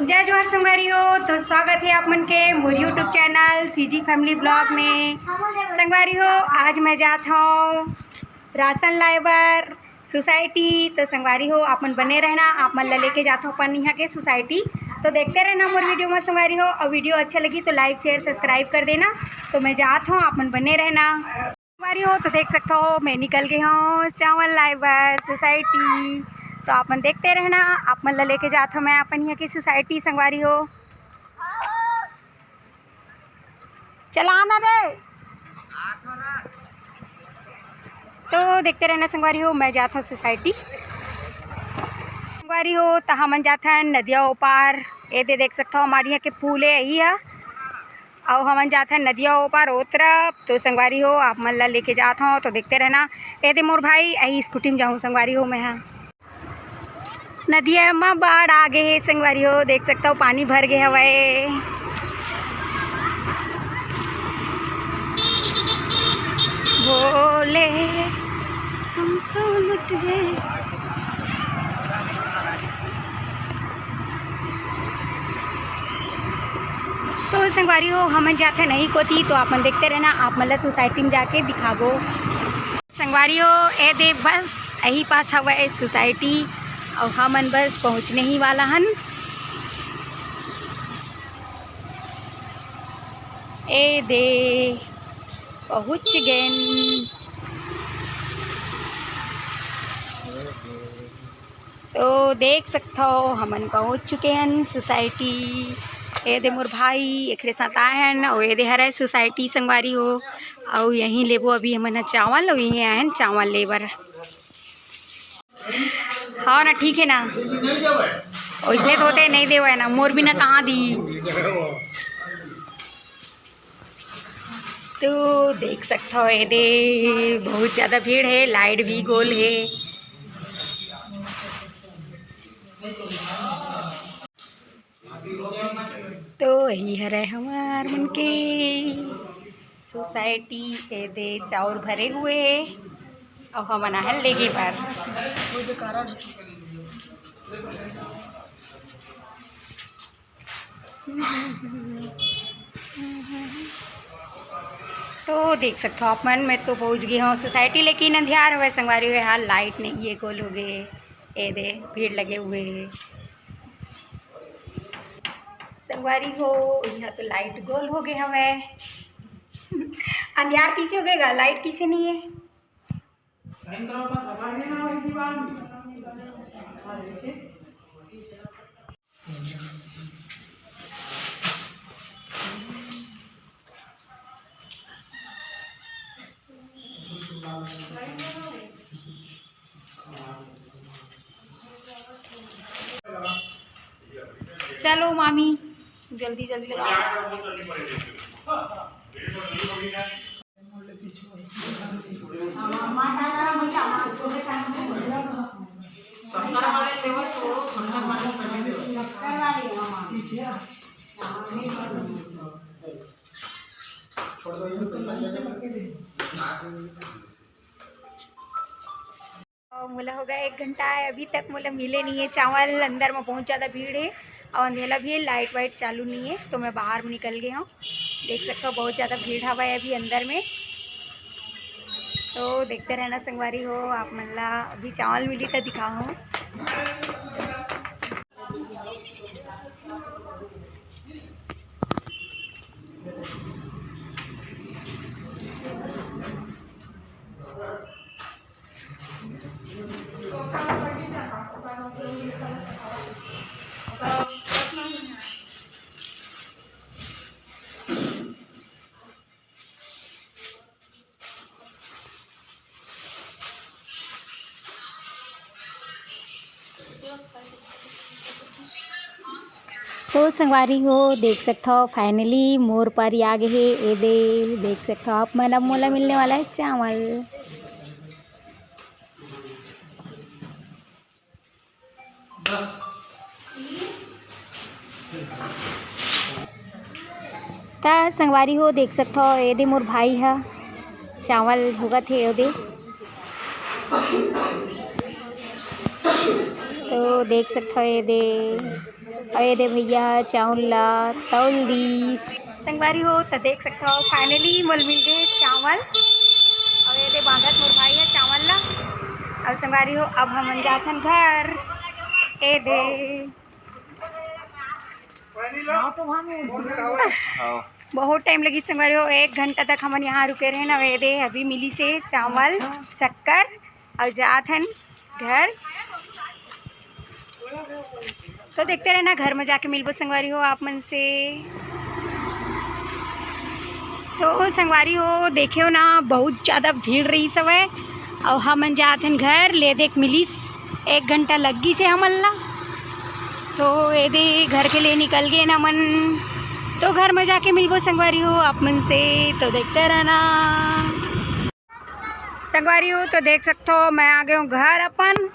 जय जोहार संगवारी हो। तो स्वागत है आप मन के मोर YouTube channel CG family blog में। संगवारी हो आज मैं जात हूँ राशन लाए बर सोसाइटी। तो संगवारी हो आप मन बने रहना, आप मन ला लेके जाता हूँ अपन यहाँ के सोसाइटी। तो देखते रहना मोर वीडियो में संगवारी हो। और वीडियो अच्छा लगी तो लाइक शेयर सब्सक्राइब कर देना। तो मैं जात हूँ, आप मन बने रहना संगवारी हो। तो देख सकते हो मैं निकल गई हूँ चावल लाए बर सोसाइटी। तो आप मन देखते रहना, आप मन ला लेके जात हूँ मैं अपन यहाँ की सोसाइटी संगवारी हो। चलाना रे। तो देखते रहना संगवारी हो, मैं जाता हूँ सोसाइटी संगवारी हो। तो हम जाते हैं नदिया पार। ये देख सकते हो हमारे यहाँ के पुल है यही है। और हम जाते हैं नदिया पार ओ तरफ। तो संगवारी हो आप मन ला लेके जाता हूँ। तो देखते रहना। ये दे मोर भाई यही स्कूटी में जाऊँ संगवारी हो मैं। हाँ नदिया में बाढ़ आ गए है संगवारी हो, देख सकता हो पानी भर गए हवाए। भोले हमको लुट गए। तो संगवारी हो हम जाते हैं नहीं कोती। तो आप मन देखते रहना, आप मतलब सोसाइटी में जाके दिखाबो संगवारी हो। ए दे बस यही पास हवा सोसाइटी और हमन बस पहुँचने ही वाला हन। ए दे पहुँच गए। तो देख सकते हो हमन पहुँच चुके हैं सोसाइटी। ये दे मोर भाई एक साथ आए हैं और ये दे हरे सोसाइटी संगवारी हो। और यहीं लेबो अभी हमन चावल और यहीं आए हैं चावल लेबर। हाँ ना ठीक है ना, उसने तो होते नहीं देवा है ना, मोर भी ना कहाँ दी। तो देख सकते हो ये दे बहुत ज़्यादा भीड़ है, लाइट भी गोल है। तो यही हरे हमार मन के सोसाइटी। ये दे चाउर भरे हुए है और हम अनाहल लेगे पर। तो देख सकते हो आप मन, मैं तो पहुंच गई हूँ सोसाइटी। लेकिन अंधियार हुआ संगवारी हुए हाल लाइट नहीं है, गोल हो गए। ये दे भीड़ लगे हुए है संगवारी हो। यहाँ तो लाइट गोल हो गए हमें। अंधियार किसे हो गएगा, लाइट किसे नहीं है। चलो मामी जल्दी जल्दी मोला हो गया 1 घंटा है, अभी तक मोला मिले नहीं है चावल। अंदर में बहुत ज़्यादा भीड़ है और अंधेला भी है, लाइट वाइट चालू नहीं है। तो मैं बाहर में निकल गई हूँ, देख सकते हो बहुत ज़्यादा भीड़ हवा है अभी अंदर में। तो देखते रहना संगवारी हो, आप मन ला अभी चावल मिली तो दिखाऊँ। तो संगवारी हो देख सकते हो फाइनली मोर पर आ गए है। ये दे देख सकते हो आप मन, अब मोला मिलने वाला है चावल। ता संगवारी हो देख सकते हो ये दे मोर भाई है चावल होगा थे ये दे। तो देख सकते हो ये दे और ये दे भैया चावल ला तौल दीस संगवारी हो। तो देख सकते हो फाइनली मोल मिल गए चावल और ये दे बांधत मोर भाई है चावल ला। और संगवारी हो अब हम जाथन घर। ए दे बहुत टाइम लगी संगवारी हो, 1 घंटा तक हम यहाँ रुके रहे ना। वे दे अभी मिली से चावल शक्कर और जाथन घर। तो देखते रहना, घर में जाके मिलबो संगवारी हो आप मन से। तो संगवारी हो देखियो ना बहुत ज़्यादा भीड़ रही सब है और हम जाथन घर ले देख मिलीस 1 घंटा लग गई से हमन ला। तो ये दे घर के लिए निकल गए ना मन। तो घर में जाके मिलबो संगवारी हो आप मन से। तो देखते रहना संगवारी हो। तो देख सकते हो मैं आ गया हूँ घर अपन।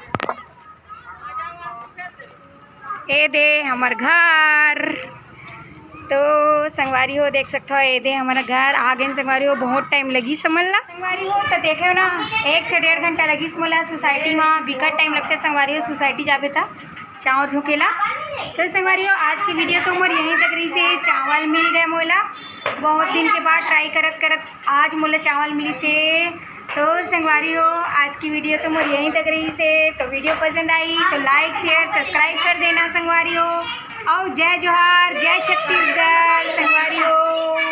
ये दे हमार घर। तो संगवारी हो देख सकते हो ये दे हमारा घर आ गए संगवारी हो। बहुत टाइम लगी समझला संगवारी हो। तो देखे ना 1 से 1.5 घंटा लगी समझला। सोसाइटी में बिकट टाइम लगता है संगवारी हो सोसाइटी जाबे था चावल झोंकेला। तो संगवारी हो आज की वीडियो तो मोर यहीं तक रही से। चावल मिल गए मोला बहुत दिन के बाद ट्राई करत करत आज मोला चावल मिली से। तो संगवारी हो आज की वीडियो तो मोर यहीं तक रही से। तो वीडियो पसंद आई तो लाइक शेयर सब्सक्राइब कर देना संगवारी हो। और जय जोहार जय छत्तीसगढ़ संगवारी हो।